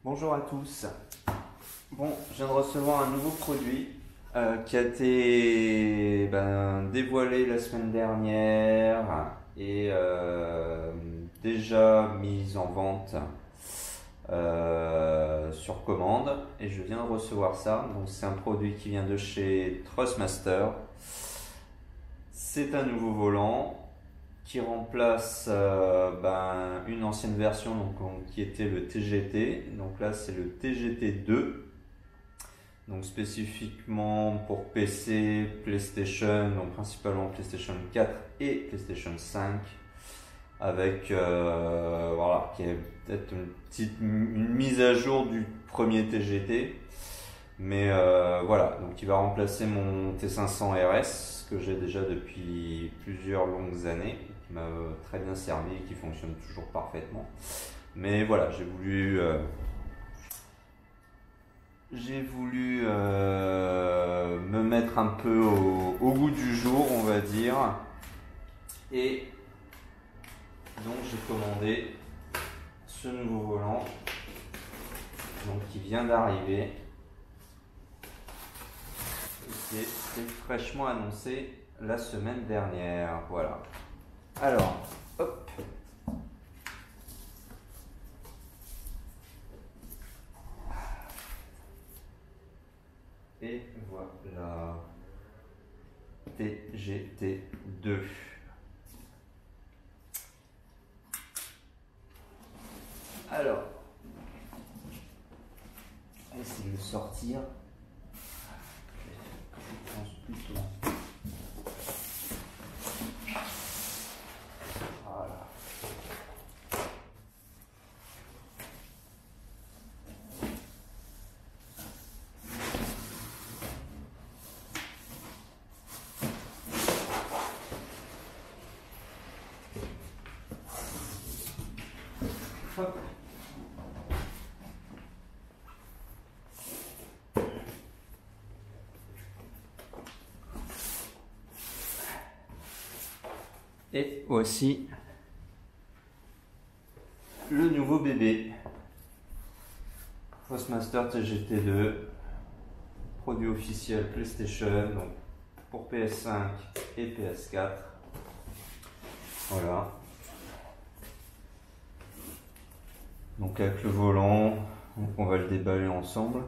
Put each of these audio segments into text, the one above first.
Bonjour à tous. Bon, je viens de recevoir un nouveau produit qui a été dévoilé la semaine dernière et déjà mis en vente sur commande. Et je viens de recevoir ça. Donc c'est un produit qui vient de chez Thrustmaster. C'est un nouveau volant qui remplace une ancienne version qui était le TGT. Donc là c'est le TGT 2, donc spécifiquement pour PC, PlayStation, donc principalement PlayStation 4 et PlayStation 5, avec voilà, qui est peut-être une mise à jour du premier TGT. Mais voilà, donc il va remplacer mon T500 RS que j'ai déjà depuis plusieurs longues années, qui m'a très bien servi et qui fonctionne toujours parfaitement. Mais voilà, j'ai voulu me mettre un peu au goût du jour, on va dire. Et donc j'ai commandé ce nouveau volant donc, qui vient d'arriver. C'est fraîchement annoncé la semaine dernière. Voilà. Alors, hop. Et voilà. TGT 2. Alors, on va essayer de le sortir. Je pense plutôt. Voilà. Hop. Et voici le nouveau bébé Thrustmaster TGT2, produit officiel PlayStation, donc pour PS5 et PS4. Voilà. Donc avec le volant, donc on va le déballer ensemble.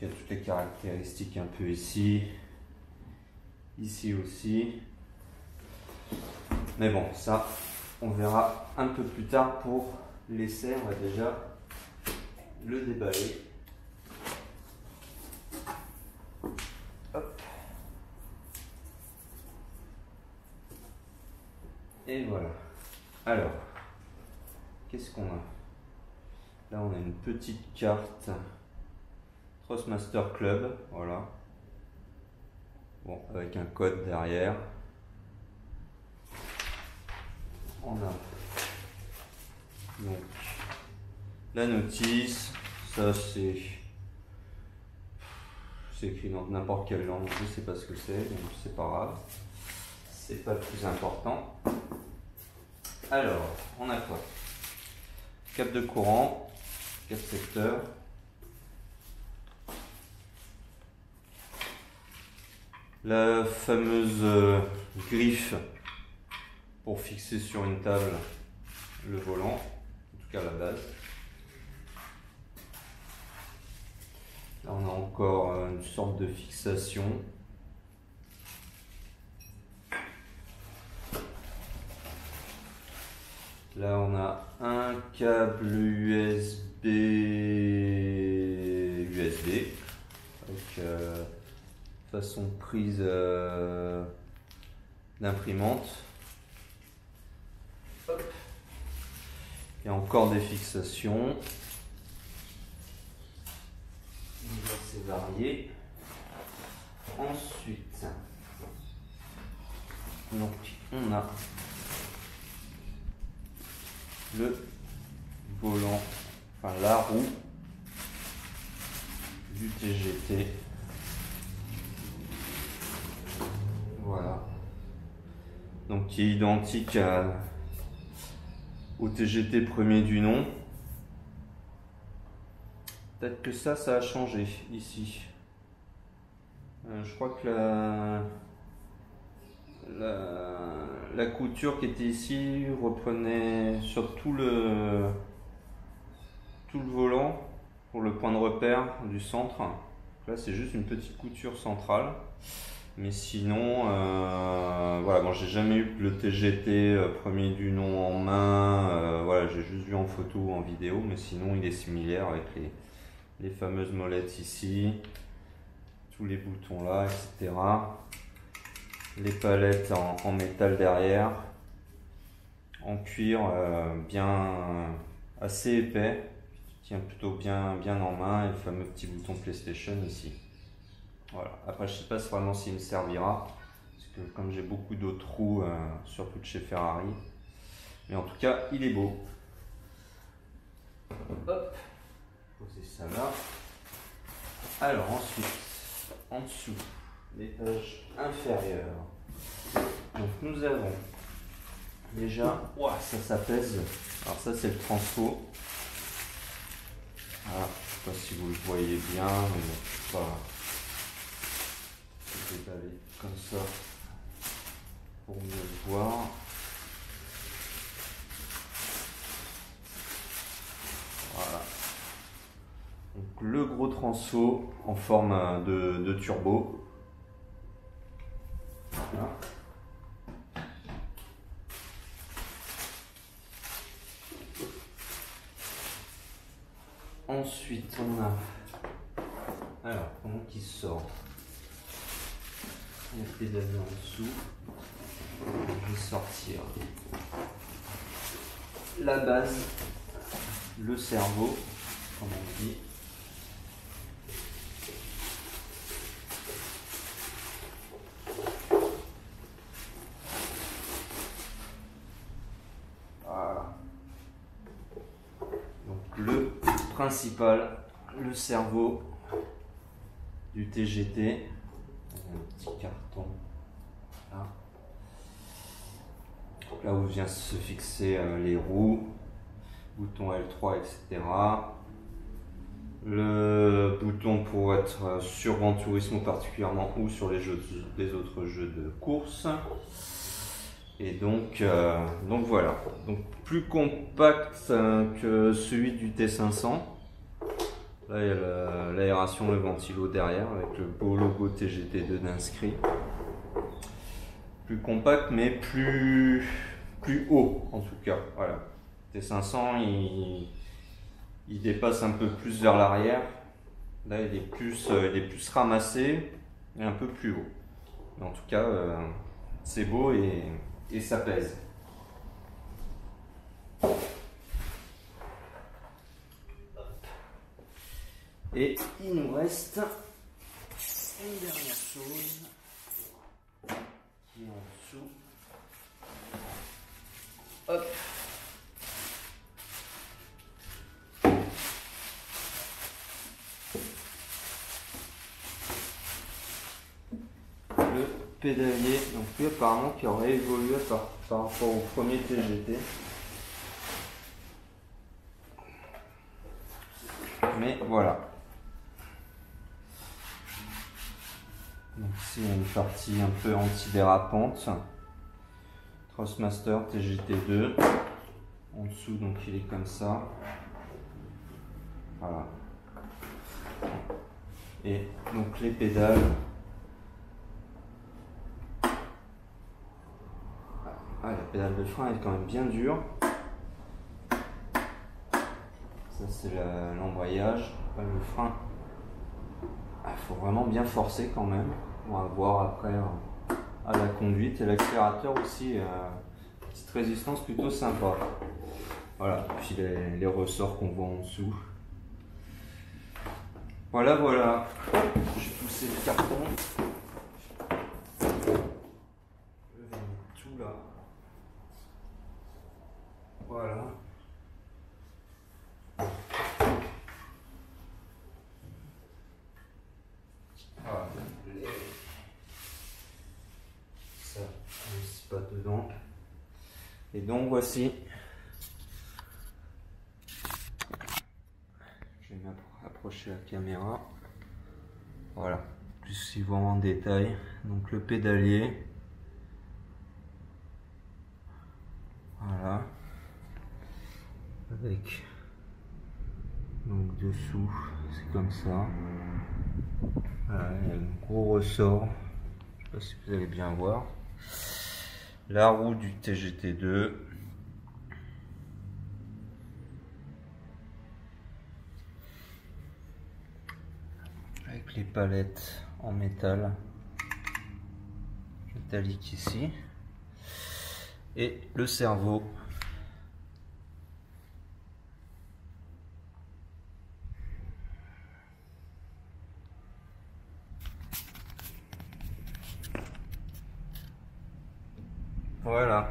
Il y a toutes les caractéristiques un peu ici, ici aussi. Mais bon, ça, on verra un peu plus tard pour l'essai. On va déjà le déballer. Hop. Et voilà. Alors, qu'est-ce qu'on a? Là, on a une petite carte Thrustmaster Club. Voilà. Bon, avec un code derrière. On a donc la notice, ça c'est écrit dans n'importe quelle langue, je ne sais pas ce que c'est, donc c'est pas grave, c'est pas le plus important. Alors, on a quoi? Câble de courant, 4 secteurs, la fameuse griffe pour fixer sur une table le volant, en tout cas la base. Là on a encore une sorte de fixation. Là on a un câble USB avec façon de prise d'imprimante. Il y a encore des fixations. C'est varié. Ensuite, donc on a le volant, enfin la roue du TGT. Voilà. Donc qui est identique au TGT premier du nom. peut-être que ça a changé ici. Je crois que la couture qui était ici reprenait sur tout le volant pour le point de repère du centre. Là c'est juste une petite couture centrale, mais sinon voilà, bon, j'ai jamais eu le TGT premier du nom en main, voilà, j'ai juste vu en photo ou en vidéo, mais sinon il est similaire avec les fameuses molettes ici, tous les boutons là, etc. Les palettes en métal derrière, en cuir bien assez épais, qui tient plutôt bien en main, et le fameux petit bouton PlayStation ici. Voilà. Après je sais pas vraiment s'il me servira, parce que comme j'ai beaucoup d'autres roues, surtout de chez Ferrari, mais en tout cas il est beau. Hop, poser ça là. Alors ensuite, en dessous, l'étage inférieur. Donc nous avons déjà, ouah, ça pèse. Alors ça c'est le transfo. Voilà, je ne sais pas si vous le voyez bien, mais bon, voilà. Je vais pédaler comme ça pour mieux le voir. Voilà. Donc le gros transfo en forme de turbo. Voilà. Ensuite, on a, alors comment qu'il sort, il y a le pédalier en dessous. Je vais sortir la base, le cerveau, comme on dit. Voilà. Donc le principal, le cerveau du TGT, un petit carton là, là où vient se fixer les roues, bouton L3, etc. Le bouton pour être sur Gran Turismo particulièrement, ou sur les autres jeux de course. Et donc voilà, donc plus compact que celui du T500. Là il y a l'aération, le ventilo derrière avec le beau logo TGT2 d'inscrit. Plus compact mais plus haut en tout cas. Voilà. T500 il dépasse un peu plus vers l'arrière. Là il est plus ramassé et un peu plus haut. Mais en tout cas c'est beau et ça pèse. Et il nous reste une dernière chose qui est en dessous. Hop. Le pédalier, donc lui apparemment qui aurait évolué par rapport au premier TGT. Mais voilà. Donc ici il y a une partie un peu anti-dérapante. Thrustmaster TGT2. En dessous donc il est comme ça. Voilà. Et donc les pédales. Ah, la pédale de frein est quand même bien dure. Ça c'est l'embrayage. Le frein, il faut vraiment bien forcer quand même. On va voir après à la conduite. Et l'accélérateur aussi, petite résistance plutôt sympa. Voilà, puis les ressorts qu'on voit en dessous. Voilà, voilà. Je vais pousser le carton. Je vais mettre tout là. Voilà. Voilà. Ça, c'est pas dedans. Et donc voici. Je vais approcher la caméra. Voilà, plus si vous en détail. Donc le pédalier. Voilà. Avec donc dessous, c'est comme ça. Voilà, il y a un gros ressort. Je sais pas si vous allez bien voir. La roue du TGT2. Avec les palettes en métal métallique ici. Et le cerveau. Voilà.